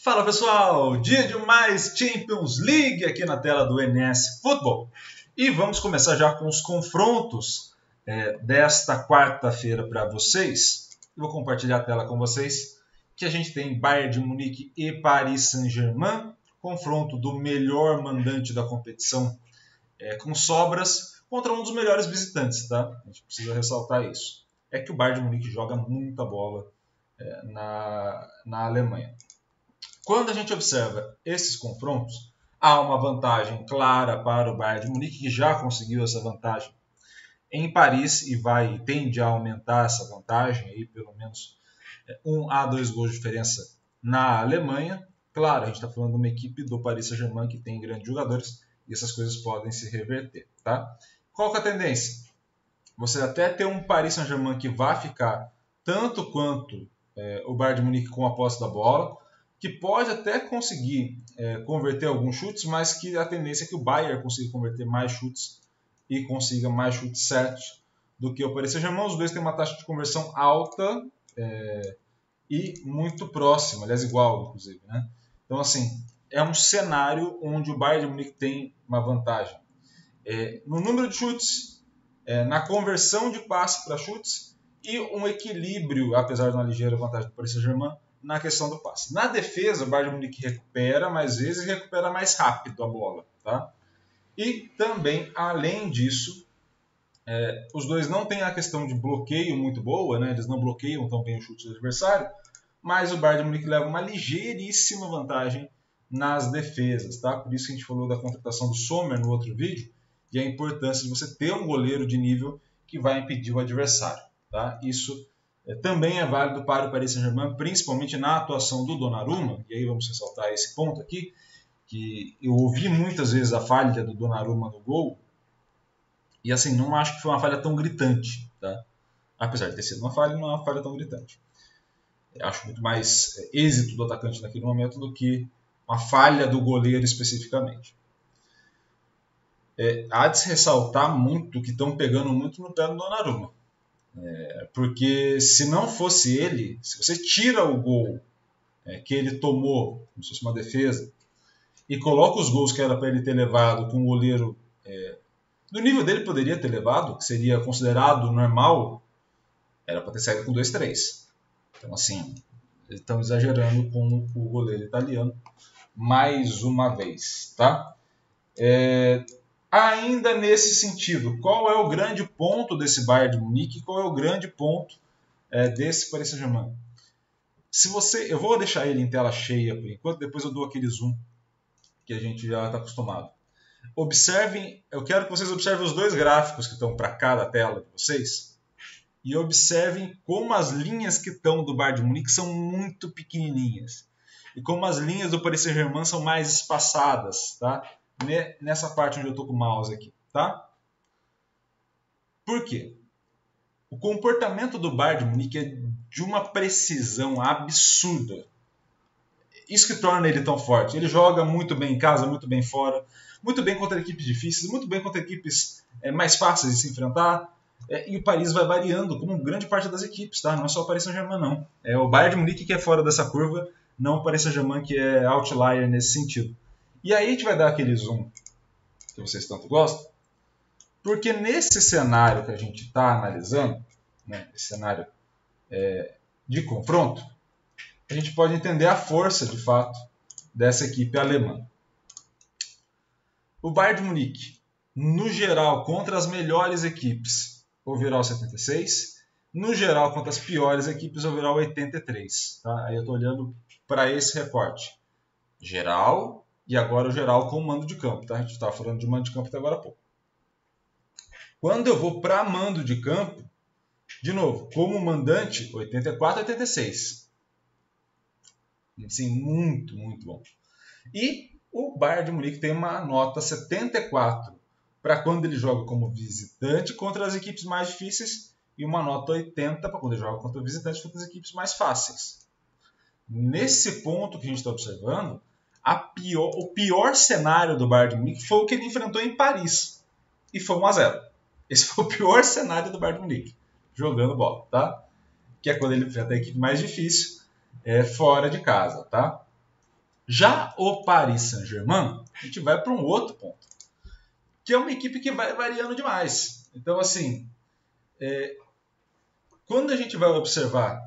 Fala pessoal, dia de mais Champions League aqui na tela do NS Futebol. E vamos começar já com os confrontos desta quarta-feira para vocês. Eu vou compartilhar a tela com vocês, que a gente tem Bayern de Munique e Paris Saint-Germain, confronto do melhor mandante da competição com sobras contra um dos melhores visitantes, tá? A gente precisa ressaltar isso. É que o Bayern de Munique joga muita bola na Alemanha. Quando a gente observa esses confrontos, há uma vantagem clara para o Bayern de Munique, que já conseguiu essa vantagem em Paris e tende a aumentar essa vantagem, aí pelo menos 1 a 2 gols de diferença na Alemanha. Claro, a gente está falando de uma equipe do Paris Saint-Germain que tem grandes jogadores e essas coisas podem se reverter. Tá? Qual que é a tendência? Você até ter um Paris Saint-Germain que vai ficar tanto quanto o Bayern de Munique com a posse da bola, que pode até conseguir converter alguns chutes, mas que a tendência é que o Bayern consiga converter mais chutes e consiga mais chutes certos do que o Paris Saint-Germain. Os dois têm uma taxa de conversão alta e muito próxima, aliás, igual, inclusive. Né? Então, assim, é um cenário onde o Bayern de Munique tem uma vantagem no número de chutes, na conversão de passe para chutes e um equilíbrio, apesar de uma ligeira vantagem do Paris Saint-Germain, na questão do passe. Na defesa, o Bayern de Munique recupera mais vezes e recupera mais rápido a bola. Tá? E também, além disso, os dois não têm a questão de bloqueio muito boa, né? Eles não bloqueiam tão bem o chute do adversário, mas o Bayern de Munique leva uma ligeiríssima vantagem nas defesas. Tá? Por isso que a gente falou da contratação do Sommer no outro vídeo e a importância de você ter um goleiro de nível que vai impedir o adversário. Tá? Isso também é válido para o Paris Saint-Germain, principalmente na atuação do Donnarumma, e aí vamos ressaltar esse ponto aqui, que eu ouvi muitas vezes a falha do Donnarumma no gol, e assim, não acho que foi uma falha tão gritante, tá? Apesar de ter sido uma falha, não é uma falha tão gritante. Eu acho muito mais êxito do atacante naquele momento do que uma falha do goleiro especificamente. Há de se ressaltar muito que estão pegando muito no pé do Donnarumma. Porque se não fosse ele, se você tira o gol que ele tomou, como se fosse uma defesa, e coloca os gols que era para ele ter levado com o goleiro do nível dele poderia ter levado, que seria considerado normal, era para ter saído com 2-3. Então assim, eles estão exagerando com o goleiro italiano mais uma vez. Tá? Ainda nesse sentido, qual é o grande ponto desse Bayern de Munique? Qual é o grande ponto desse Paris Saint-Germain? Eu vou deixar ele em tela cheia por enquanto, depois eu dou aquele zoom que a gente já está acostumado. Eu quero que vocês observem os dois gráficos que estão para cá da tela de vocês e observem como as linhas que estão do Bayern de Munique são muito pequenininhas e como as linhas do Paris Saint-Germain são mais espaçadas, tá? Nessa parte onde eu estou com o mouse aqui, tá? Por quê? O comportamento do Bayern de Munique é de uma precisão absurda. Isso que torna ele tão forte. Ele joga muito bem em casa, muito bem fora, muito bem contra equipes difíceis, muito bem contra equipes mais fáceis de se enfrentar. E o Paris vai variando, como grande parte das equipes, tá? Não é só o Paris Saint-Germain, não. É o Bayern de Munique que é fora dessa curva, não o Paris Saint-Germain que é outlier nesse sentido. E aí a gente vai dar aquele zoom que vocês tanto gostam, porque nesse cenário que a gente está analisando, né, esse cenário de confronto, a gente pode entender a força, de fato, dessa equipe alemã. O Bayern de Munique, no geral, contra as melhores equipes, overall 76, no geral, contra as piores equipes, overall 83. Tá? Aí eu estou olhando para esse recorte. Geral, e agora o geral com mando de campo. Tá? A gente estava falando de mando de campo até agora há pouco. Quando eu vou para mando de campo, de novo, como mandante, 84 a 86. Sim, muito, muito bom. E o Bayern de Munique tem uma nota 74 para quando ele joga como visitante contra as equipes mais difíceis e uma nota 80 para quando ele joga contra visitantes contra as equipes mais fáceis. Nesse ponto que a gente está observando, o pior cenário do Bayern de Munique foi o que ele enfrentou em Paris. E foi 1-0. Esse foi o pior cenário do Bayern de Munique, jogando bola, tá? Que é quando ele enfrenta a equipe mais difícil, fora de casa, tá? Já o Paris Saint-Germain, a gente vai para um outro ponto, que é uma equipe que vai variando demais. Então, assim, quando a gente vai observar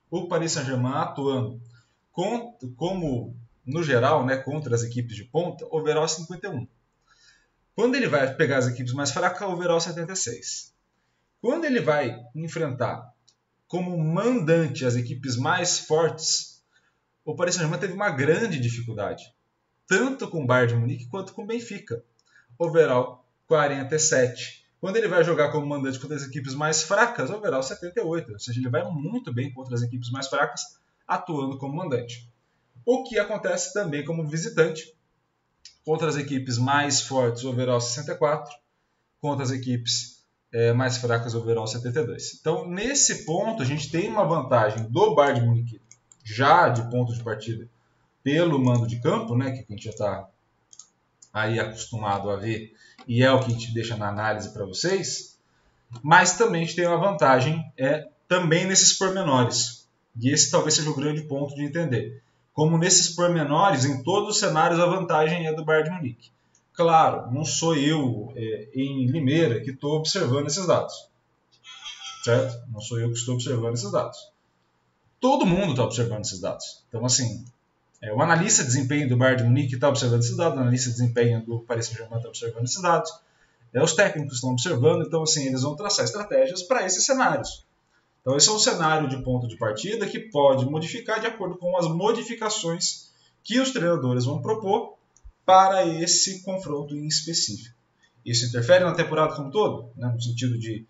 o Paris Saint-Germain atuando como, no geral, né, contra as equipes de ponta, overall 51. Quando ele vai pegar as equipes mais fracas, overall 76. Quando ele vai enfrentar como mandante as equipes mais fortes, o Paris Saint-Germain teve uma grande dificuldade, tanto com o Bayern de Munique quanto com o Benfica. Overall 47. Quando ele vai jogar como mandante contra as equipes mais fracas, overall 78. Ou seja, ele vai muito bem contra as equipes mais fracas, atuando como mandante. O que acontece também como visitante, contra as equipes mais fortes, overall 64, contra as equipes mais fracas, overall 72. Então, nesse ponto, a gente tem uma vantagem do Bayern de Munique, já de ponto de partida, pelo mando de campo, né, que a gente já está aí acostumado a ver, e é o que a gente deixa na análise para vocês, mas também a gente tem uma vantagem também nesses pormenores. E esse talvez seja o grande ponto de entender. Como nesses pormenores, em todos os cenários, a vantagem é do Bayern de Munique. Claro, não sou eu em Limeira que estou observando esses dados. Certo? Não sou eu que estou observando esses dados. Todo mundo está observando esses dados. Então, assim, o analista de desempenho do Bayern de Munique está observando esses dados, o analista de desempenho do Paris Saint-Germain está observando esses dados, os técnicos estão observando, então, assim, eles vão traçar estratégias para esses cenários. Então, esse é um cenário de ponto de partida que pode modificar de acordo com as modificações que os treinadores vão propor para esse confronto em específico. Isso interfere na temporada como um todo? Né? No sentido de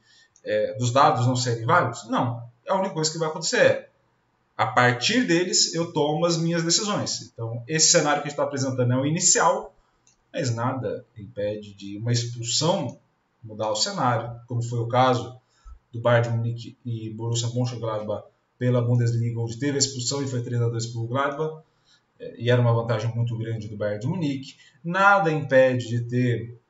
dos dados não serem válidos? Não. A única coisa que vai acontecer a partir deles, eu tomo as minhas decisões. Então, esse cenário que a gente está apresentando é o inicial, mas nada impede de uma expulsão mudar o cenário, como foi o caso do Bayern de Munique e Borussia Mönchengladbach pela Bundesliga, onde teve a expulsão e foi 3-2 para o Gladbach, e era uma vantagem muito grande do Bayern de Munique. Nada impede de ter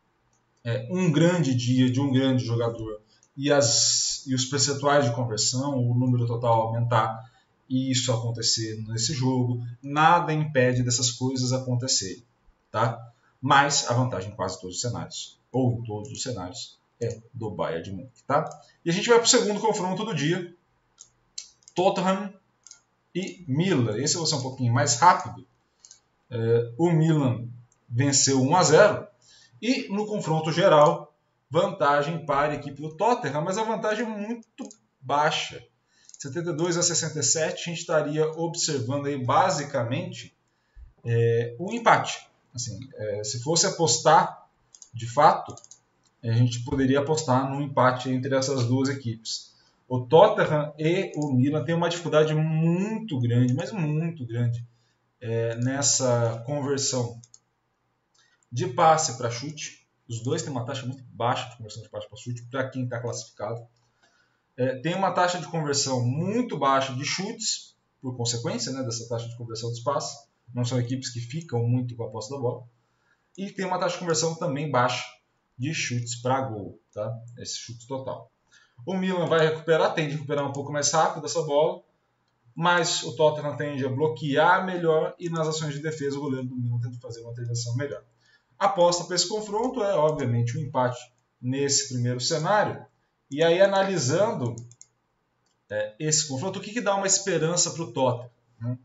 um grande dia de um grande jogador e os percentuais de conversão, o número total aumentar e isso acontecer nesse jogo. Nada impede dessas coisas acontecerem, tá? Mas a vantagem em quase todos os cenários, ou em todos os cenários, é do Bayern de Munique, tá? E a gente vai para o segundo confronto do dia, Tottenham e Milan. Esse vai ser um pouquinho mais rápido. O Milan venceu 1-0 e no confronto geral, vantagem para a equipe do Tottenham, mas a vantagem é muito baixa. 72-67, a gente estaria observando aí basicamente um empate. Assim, se fosse apostar de fato, a gente poderia apostar num empate entre essas duas equipes. O Tottenham e o Milan têm uma dificuldade muito grande, mas muito grande, nessa conversão de passe para chute. Os dois têm uma taxa muito baixa de conversão de passe para chute para quem está classificado. Tem uma taxa de conversão muito baixa de chutes, por consequência, né, dessa taxa de conversão dos passes. Não são equipes que ficam muito com a posse da bola. E tem uma taxa de conversão também baixa de chutes para gol, tá? Esse chute total. O Milan vai recuperar, tende a recuperar um pouco mais rápido essa bola, mas o Tottenham tende a bloquear melhor e nas ações de defesa o goleiro do Milan tenta fazer uma intervenção melhor. A aposta para esse confronto é, obviamente, um empate nesse primeiro cenário. E aí, analisando esse confronto, o que dá uma esperança para o Tottenham? Né?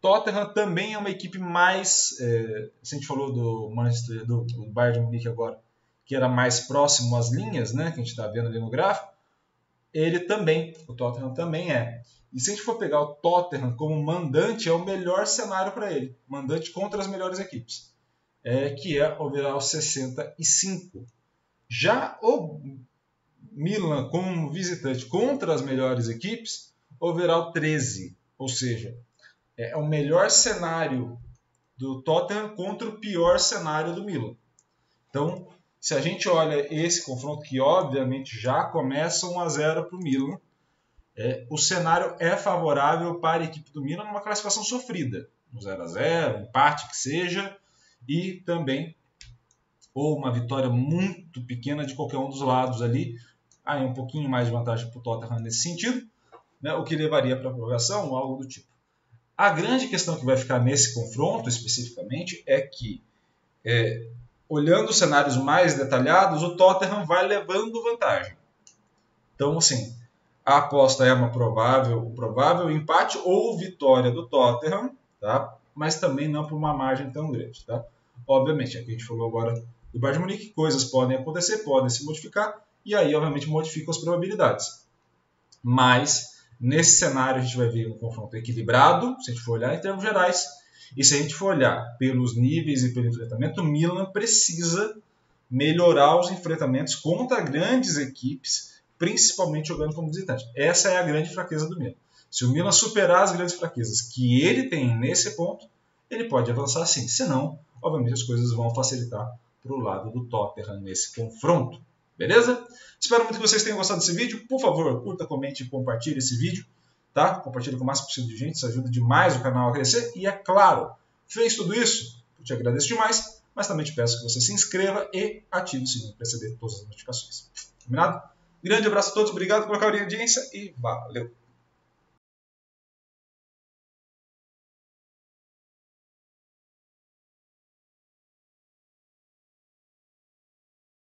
Tottenham também é uma equipe mais... se a gente falou do Bayern de Munique agora, que era mais próximo às linhas, né, que a gente está vendo ali no gráfico, o Tottenham também é. E se a gente for pegar o Tottenham como mandante, é o melhor cenário para ele. Mandante contra as melhores equipes. Que é overall 65. Já o Milan como visitante contra as melhores equipes, overall 13. Ou seja, é o melhor cenário do Tottenham contra o pior cenário do Milan. Então, se a gente olha esse confronto, que obviamente já começa 1-0 para o Milan, o cenário é favorável para a equipe do Milan numa classificação sofrida. Um 0-0, um empate que seja, e também ou uma vitória muito pequena de qualquer um dos lados ali. Aí um pouquinho mais de vantagem para o Tottenham nesse sentido, né, o que levaria para a prorrogação ou algo do tipo. A grande questão que vai ficar nesse confronto especificamente é que, olhando os cenários mais detalhados, o Tottenham vai levando vantagem. Então, assim, a aposta é um provável empate ou vitória do Tottenham, tá? Mas também não por uma margem tão grande. Tá? Obviamente, aqui a gente falou agora do Bayern de Munique, coisas podem acontecer, podem se modificar, e aí, obviamente, modificam as probabilidades. Mas, nesse cenário, a gente vai ver um confronto equilibrado, se a gente for olhar em termos gerais, e se a gente for olhar pelos níveis e pelo enfrentamento, o Milan precisa melhorar os enfrentamentos contra grandes equipes, principalmente jogando como visitante. Essa é a grande fraqueza do Milan. Se o Milan superar as grandes fraquezas que ele tem nesse ponto, ele pode avançar sim. Senão, obviamente, as coisas vão facilitar para o lado do Tottenham nesse confronto. Beleza? Espero muito que vocês tenham gostado desse vídeo. Por favor, curta, comente e compartilhe esse vídeo. Tá? Compartilhe com o máximo possível de gente. Isso ajuda demais o canal a crescer. E é claro, fez tudo isso? Eu te agradeço demais. Mas também te peço que você se inscreva e ative o sininho para receber todas as notificações. Combinado? Grande abraço a todos. Obrigado pela audiência e valeu!